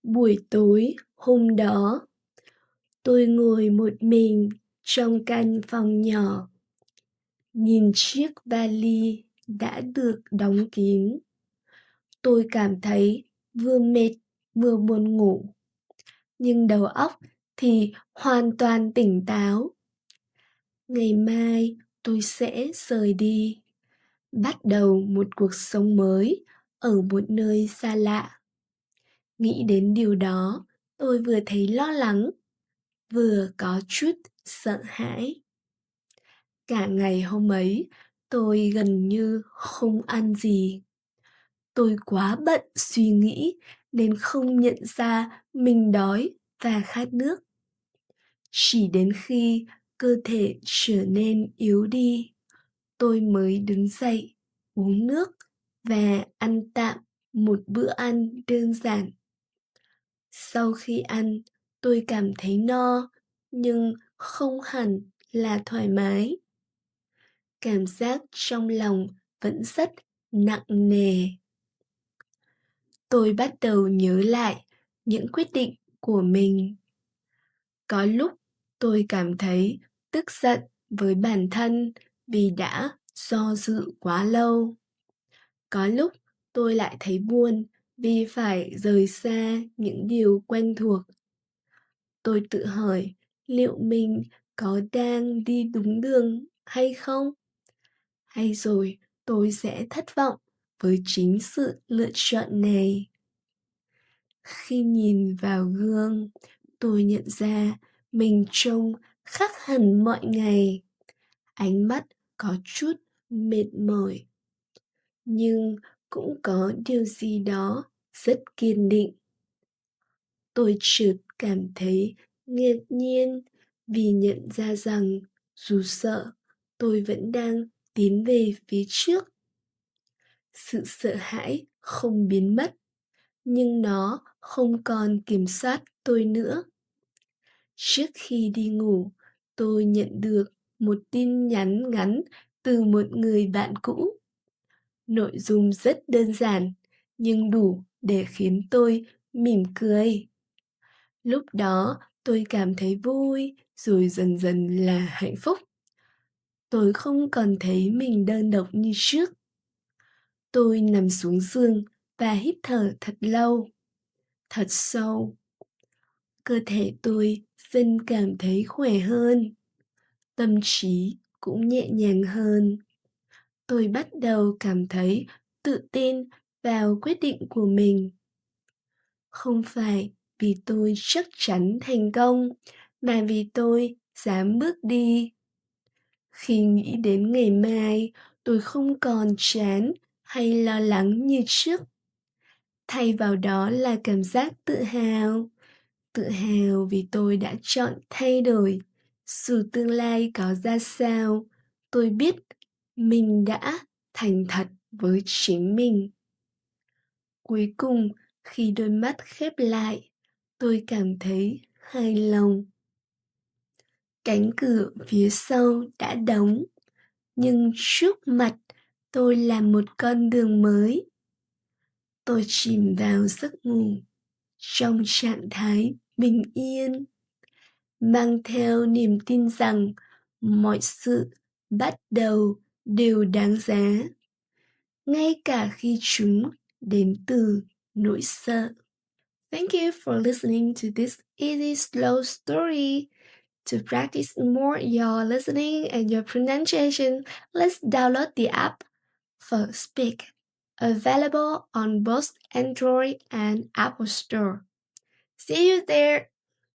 Buổi tối hôm đó, tôi ngồi một mình trong căn phòng nhỏ, nhìn chiếc vali đã được đóng kín. Tôi cảm thấy vừa mệt vừa buồn ngủ, nhưng đầu óc thì hoàn toàn tỉnh táo. Ngày mai tôi sẽ rời đi, bắt đầu một cuộc sống mới ở một nơi xa lạ. Nghĩ đến điều đó, tôi vừa thấy lo lắng, vừa có chút sợ hãi. Cả ngày hôm ấy, tôi gần như không ăn gì. Tôi quá bận suy nghĩ nên không nhận ra mình đói và khát nước. Chỉ đến khi cơ thể trở nên yếu đi, tôi mới đứng dậy, uống nước và ăn tạm một bữa ăn đơn giản. Sau khi ăn, tôi cảm thấy no, nhưng không hẳn là thoải mái. Cảm giác trong lòng vẫn rất nặng nề. Tôi bắt đầu nhớ lại những quyết định của mình. Có lúc tôi cảm thấy tức giận với bản thân vì đã do dự quá lâu. Có lúc tôi lại thấy buồn vì phải rời xa những điều quen thuộc. Tôi tự hỏi liệu mình có đang đi đúng đường hay không? Hay rồi tôi sẽ thất vọng với chính sự lựa chọn này. Khi nhìn vào gương, tôi nhận ra mình trông khác hẳn mọi ngày. Ánh mắt có chút mệt mỏi, nhưng cũng có điều gì đó rất kiên định. Tôi chợt cảm thấy ngạc nhiên vì nhận ra rằng dù sợ, tôi vẫn đang tiến về phía trước. Sự sợ hãi không biến mất, nhưng nó không còn kiểm soát tôi nữa. Trước khi đi ngủ, tôi nhận được một tin nhắn ngắn từ một người bạn cũ. Nội dung rất đơn giản, nhưng đủ để khiến tôi mỉm cười. Lúc đó tôi cảm thấy vui, rồi dần dần là hạnh phúc. Tôi không còn thấy mình đơn độc như trước. Tôi nằm xuống giường và hít thở thật lâu, thật sâu. Cơ thể tôi dần cảm thấy khỏe hơn, tâm trí cũng nhẹ nhàng hơn. Tôi bắt đầu cảm thấy tự tin vào quyết định của mình. Không phải vì tôi chắc chắn thành công, mà vì tôi dám bước đi. Khi nghĩ đến ngày mai, tôi không còn chán hay lo lắng như trước. Thay vào đó là cảm giác tự hào vì tôi đã chọn thay đổi. Dù tương lai có ra sao, tôi biết mình đã thành thật với chính mình. Cuối cùng, khi đôi mắt khép lại, tôi cảm thấy hài lòng. Cánh cửa phía sau đã đóng, nhưng trước mặt tôi là một con đường mới. Tôi chìm vào giấc ngủ trong trạng thái bình yên, mang theo niềm tin rằng mọi sự bắt đầu đều đáng giá, ngay cả khi chúng đến từ nỗi sợ. Thank you for listening to this easy slow story. To practice more your listening and your pronunciation, let's download the app for Speak, available on both Android and Apple Store. See you there!